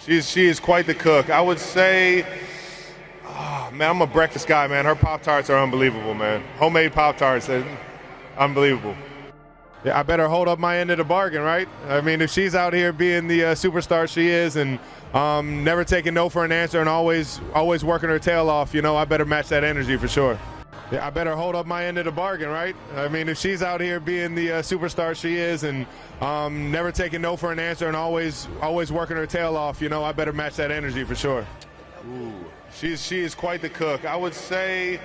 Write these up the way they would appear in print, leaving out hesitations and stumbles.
She is quite the cook. I would say, oh, man, I'm a breakfast guy, man. Her Pop-Tarts are unbelievable, man. Homemade Pop-Tarts, they're unbelievable. Yeah, I better hold up my end of the bargain, right? I mean, if she's out here being the superstar she is and never taking no for an answer and always working her tail off, you know, I better match that energy for sure. Yeah, I better hold up my end of the bargain, right? I mean, if she's out here being the superstar she is and never taking no for an answer and always working her tail off, you know, I better match that energy for sure. Ooh, she is quite the cook. I would say,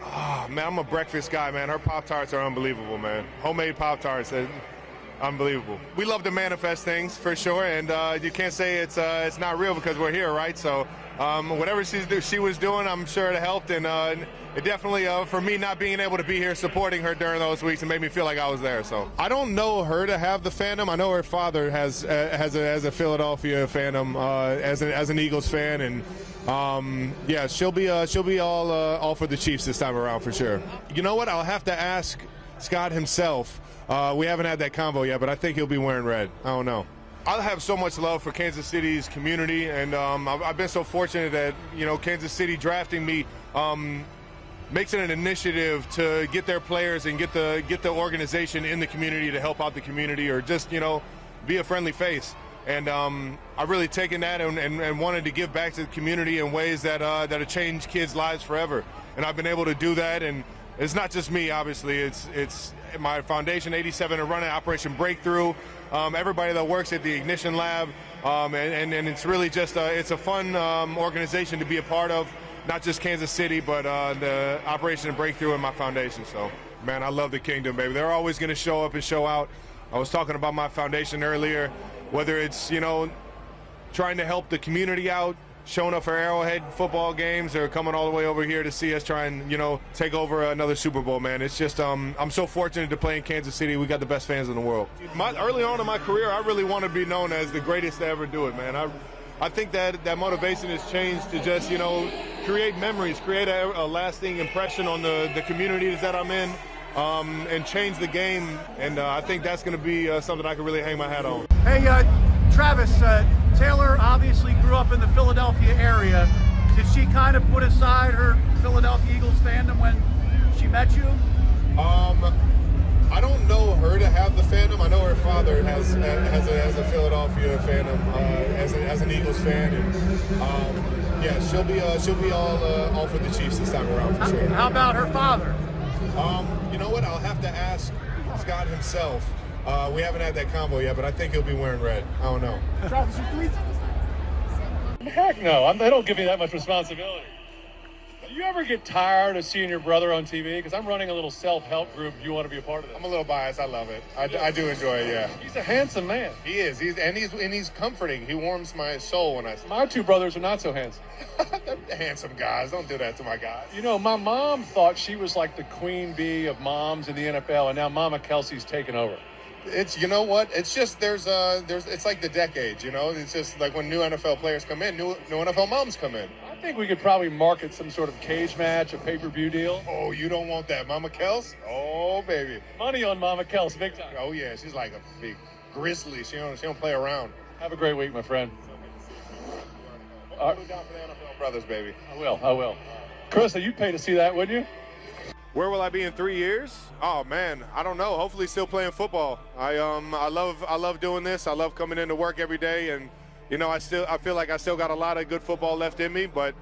oh, man, I'm a breakfast guy, man. Her Pop-Tarts are unbelievable, man. Homemade Pop-Tarts, they're unbelievable. We love to manifest things for sure, and you can't say it's not real because we're here, right? So whatever she was doing, I'm sure it helped, and it definitely, for me not being able to be here supporting her during those weeks, it made me feel like I was there. So I don't know her to have the fandom. I know her father has a Philadelphia fandom, as an Eagles fan, and yeah, she'll be all for the Chiefs this time around for sure. You know what? I'll have to ask Scott himself. We haven't had that convo yet, but I think he'll be wearing red. I don't know. I have so much love for Kansas City's community, and I've been so fortunate that, you know, Kansas City drafting me makes it an initiative to get their players and get the organization in the community to help out the community, or just, you know, be a friendly face. And I've really taken that and wanted to give back to the community in ways that have changed kids' lives forever. And I've been able to do that, and it's not just me, obviously. It's my foundation, 87, and running Operation Breakthrough. Everybody that works at the Ignition Lab, and it's really just it's a fun organization to be a part of. Not just Kansas City, but the Operation Breakthrough in my foundation. So, man, I love the kingdom, baby. They're always going to show up and show out. I was talking about my foundation earlier, whether it's, you know, trying to help the community out, showing up for Arrowhead football games, or coming all the way over here to see us try and, you know, take over another Super Bowl, man. It's just, I'm so fortunate to play in Kansas City. We got the best fans in the world. Early on in my career, I really want to be known as the greatest to ever do it, man. I think that motivation has changed to just, you know, create memories, create a lasting impression on the communities that I'm in, and change the game. And I think that's going to be something I can really hang my hat on. Hey, Travis, Taylor obviously grew up in the Philadelphia area. Did she kind of put aside her Philadelphia Eagles fandom when she met you? I don't know her to have the fandom. I know her father has a Philadelphia fandom, as an Eagles fan, and yeah, she'll be all for the Chiefs this time around for sure. How about her father? You know what? I'll have to ask Scott himself. We haven't had that convo yet, but I think he'll be wearing red. I don't know. Travis, you please? Heck no, they don't give me that much responsibility. Do you ever get tired of seeing your brother on TV? Because I'm running a little self-help group. Do you want to be a part of it? I'm a little biased. I love it. I do enjoy it, yeah. He's a handsome man. He is. He's comforting. He warms my soul when I see him. My two brothers are not so handsome. They're handsome guys. Don't do that to my guys. You know, my mom thought she was like the queen bee of moms in the NFL, and now Mama Kelce's taken over. It's, you know what? It's just there's it's like the decades, you know. It's just like when new NFL players come in, new NFL moms come in. I think we could probably market some sort of cage match, a pay-per-view deal. Oh, you don't want that, Mama Kelce? Oh, baby. Money on Mama Kelce, big time. Oh yeah, she's like a big grizzly. She don't play around. Have a great week, my friend. I'll down for the NFL brothers, baby. I will. Chris, you'd pay to see that, wouldn't you? Where will I be in 3 years? Oh man, I don't know. Hopefully still playing football. I love doing this. I love coming into work every day, and you know, I feel like I still got a lot of good football left in me, but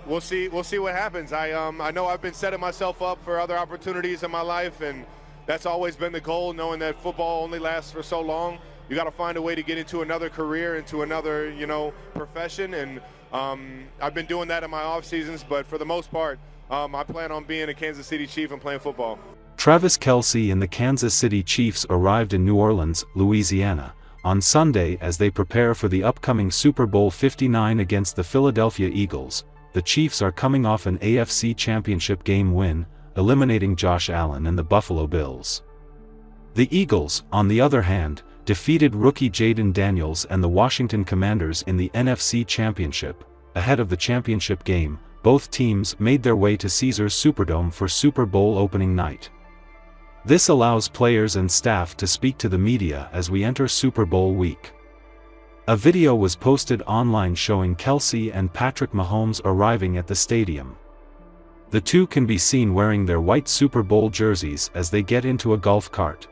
we'll see what happens. I know I've been setting myself up for other opportunities in my life, and that's always been the goal, knowing that football only lasts for so long. You got to find a way to get into another career, into another, you know, profession, and I've been doing that in my off seasons, but for the most part, I plan on being a Kansas City Chief and playing football. Travis Kelce and the Kansas City Chiefs arrived in New Orleans, Louisiana, on Sunday as they prepare for the upcoming Super Bowl 59 against the Philadelphia Eagles. The Chiefs are coming off an AFC Championship game win, eliminating Josh Allen and the Buffalo Bills. The Eagles, on the other hand, defeated rookie Jaden Daniels and the Washington Commanders in the NFC Championship. Ahead of the championship game, both teams made their way to Caesars Superdome for Super Bowl opening night. This allows players and staff to speak to the media as we enter Super Bowl week. A video was posted online showing Kelce and Patrick Mahomes arriving at the stadium. The two can be seen wearing their white Super Bowl jerseys as they get into a golf cart.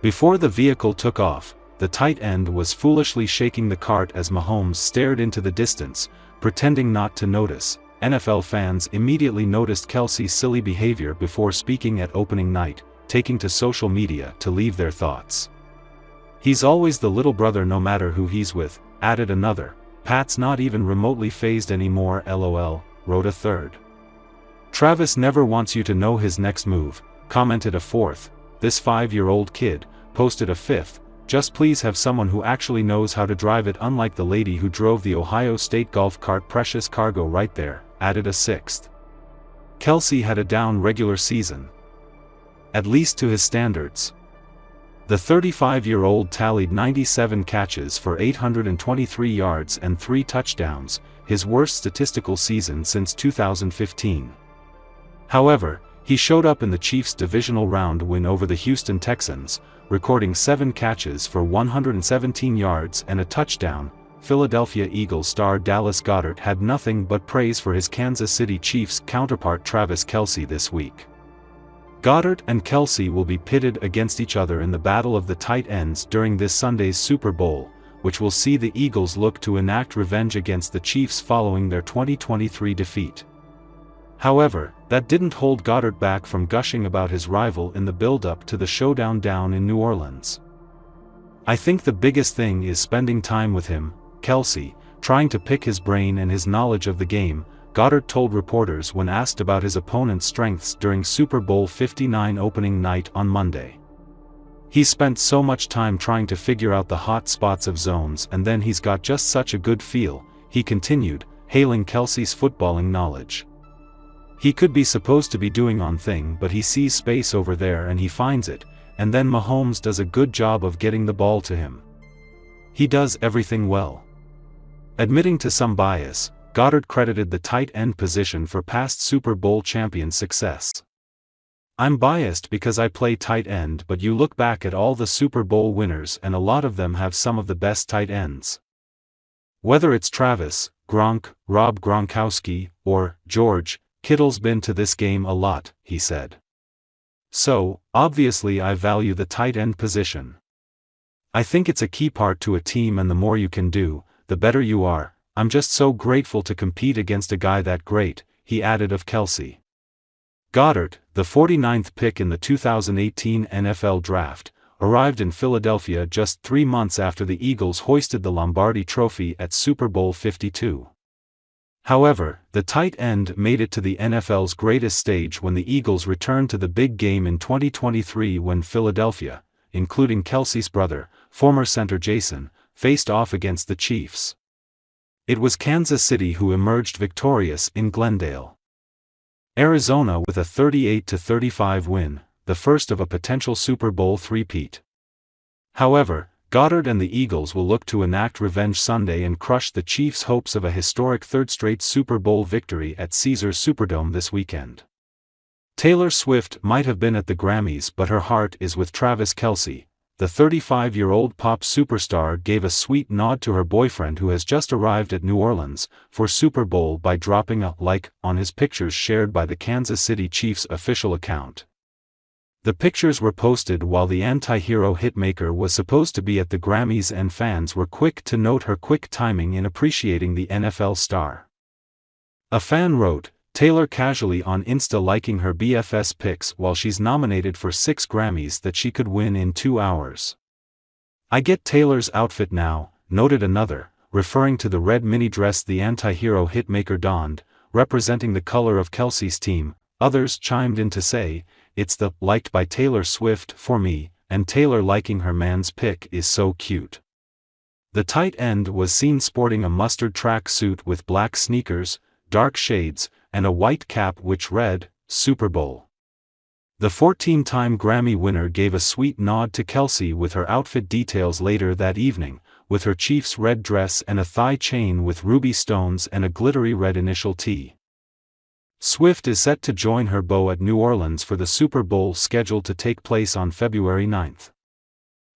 Before the vehicle took off, the tight end was foolishly shaking the cart as Mahomes stared into the distance, pretending not to notice. NFL fans immediately noticed Kelce's silly behavior before speaking at opening night, taking to social media to leave their thoughts. "He's always the little brother no matter who he's with," added another. "Pat's not even remotely fazed anymore, lol," wrote a third. "Travis never wants you to know his next move," commented a fourth. "This 5-year-old kid," posted a fifth. "Just please have someone who actually knows how to drive it, unlike the lady who drove the Ohio State golf cart. Precious cargo right there," added a sixth. Kelce had a down regular season. At least to his standards. The 35-year-old tallied 97 catches for 823 yards and 3 touchdowns, his worst statistical season since 2015. However, he showed up in the Chiefs' divisional round win over the Houston Texans, recording 7 catches for 117 yards and a touchdown. Philadelphia Eagles star Dallas Goedert had nothing but praise for his Kansas City Chiefs counterpart Travis Kelce this week. Goedert and Kelce will be pitted against each other in the battle of the tight ends during this Sunday's Super Bowl, which will see the Eagles look to enact revenge against the Chiefs following their 2023 defeat. However, that didn't hold Goedert back from gushing about his rival in the build-up to the showdown down in New Orleans. "I think the biggest thing is spending time with him, Kelce, trying to pick his brain and his knowledge of the game," Goedert told reporters when asked about his opponent's strengths during Super Bowl 59 opening night on Monday. "He spent so much time trying to figure out the hot spots of zones, and then he's got just such a good feel," he continued, hailing Kelce's footballing knowledge. "He could be supposed to be doing on thing, but he sees space over there and he finds it, and then Mahomes does a good job of getting the ball to him. He does everything well." Admitting to some bias, Goedert credited the tight end position for past Super Bowl champions' success. "I'm biased because I play tight end, but you look back at all the Super Bowl winners and a lot of them have some of the best tight ends. Whether it's Travis, Gronk, Rob Gronkowski, or George Kittle's been to this game a lot," he said. "So, obviously I value the tight end position. I think it's a key part to a team, and the more you can do, the better you are. I'm just so grateful to compete against a guy that great," he added of Kelce. Goedert, the 49th pick in the 2018 NFL Draft, arrived in Philadelphia just 3 months after the Eagles hoisted the Lombardi Trophy at Super Bowl 52. However, the tight end made it to the NFL's greatest stage when the Eagles returned to the big game in 2023 when Philadelphia, including Kelce's brother, former center Jason, faced off against the Chiefs. It was Kansas City who emerged victorious in Glendale, Arizona with a 38-35 win, the first of a potential Super Bowl three-peat. However, Goedert and the Eagles will look to enact revenge Sunday and crush the Chiefs' hopes of a historic third-straight Super Bowl victory at Caesars Superdome this weekend. Taylor Swift might have been at the Grammys, but her heart is with Travis Kelce. The 35-year-old pop superstar gave a sweet nod to her boyfriend who has just arrived at New Orleans for Super Bowl by dropping a like on his pictures shared by the Kansas City Chiefs official account. The pictures were posted while the anti-hero hitmaker was supposed to be at the Grammys, and fans were quick to note her quick timing in appreciating the NFL star. A fan wrote, "Taylor casually on Insta liking her BFS pics while she's nominated for 6 Grammys that she could win in 2 hours. I get Taylor's outfit now," noted another, referring to the red mini dress the anti-hero hitmaker donned, representing the color of Kelce's team. Others chimed in to say, "It's the liked by Taylor Swift for me, and Taylor liking her man's pic is so cute." The tight end was seen sporting a mustard track suit with black sneakers, dark shades, and a white cap which read, Super Bowl. The 14-time Grammy winner gave a sweet nod to Kelce with her outfit details later that evening, with her Chiefs red dress and a thigh chain with ruby stones and a glittery red initial T. Swift is set to join her beau at New Orleans for the Super Bowl scheduled to take place on February 9.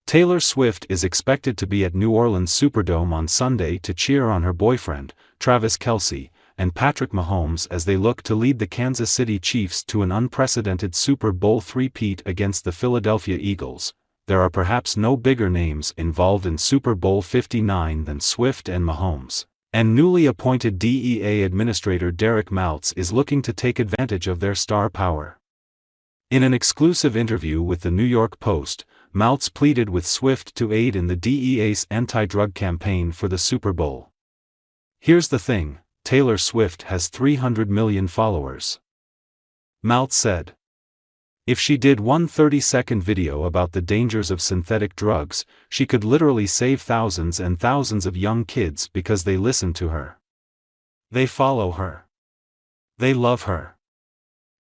Taylor Swift is expected to be at New Orleans Superdome on Sunday to cheer on her boyfriend, Travis Kelce, and Patrick Mahomes as they look to lead the Kansas City Chiefs to an unprecedented Super Bowl three-peat against the Philadelphia Eagles. There are perhaps no bigger names involved in Super Bowl 59 than Swift and Mahomes, and newly appointed DEA Administrator Derek Maltz is looking to take advantage of their star power. In an exclusive interview with the New York Post, Maltz pleaded with Swift to aid in the DEA's anti-drug campaign for the Super Bowl. Here's the thing, Taylor Swift has 300 million followers. Maltz said. If she did one 30-second video about the dangers of synthetic drugs, she could literally save thousands and thousands of young kids because they listen to her. They follow her. They love her.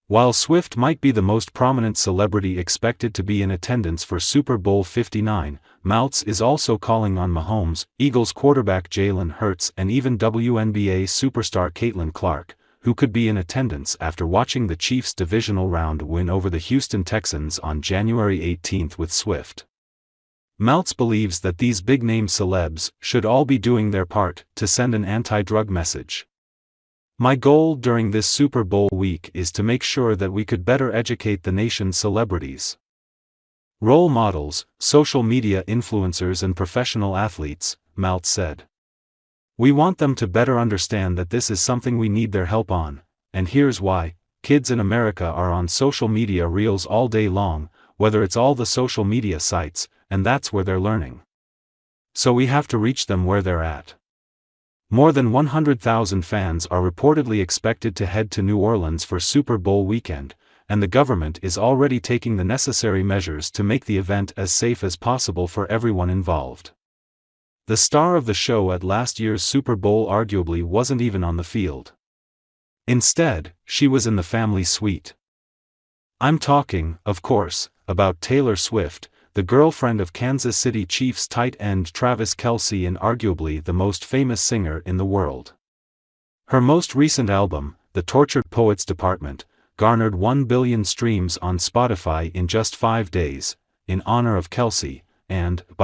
While Swift might be the most prominent celebrity expected to be in attendance for Super Bowl 59, Maltz is also calling on Mahomes, Eagles quarterback Jalen Hurts and even WNBA superstar Caitlin Clark, who could be in attendance after watching the Chiefs' divisional round win over the Houston Texans on January 18 with Swift. Maltz believes that these big-name celebs should all be doing their part to send an anti-drug message. My goal during this Super Bowl week is to make sure that we could better educate the nation's celebrities. Role models, social media influencers and professional athletes, Maltz said. We want them to better understand that this is something we need their help on, and here's why. Kids in America are on social media reels all day long, whether it's all the social media sites, and that's where they're learning. So we have to reach them where they're at. More than 100,000 fans are reportedly expected to head to New Orleans for Super Bowl weekend, and the government is already taking the necessary measures to make the event as safe as possible for everyone involved. The star of the show at last year's Super Bowl arguably wasn't even on the field. Instead, she was in the family suite. I'm talking, of course, about Taylor Swift, the girlfriend of Kansas City Chiefs tight end Travis Kelce and arguably the most famous singer in the world. Her most recent album, The Tortured Poets Department, garnered 1 billion streams on Spotify in just 5 days, in honor of Kelce, and, by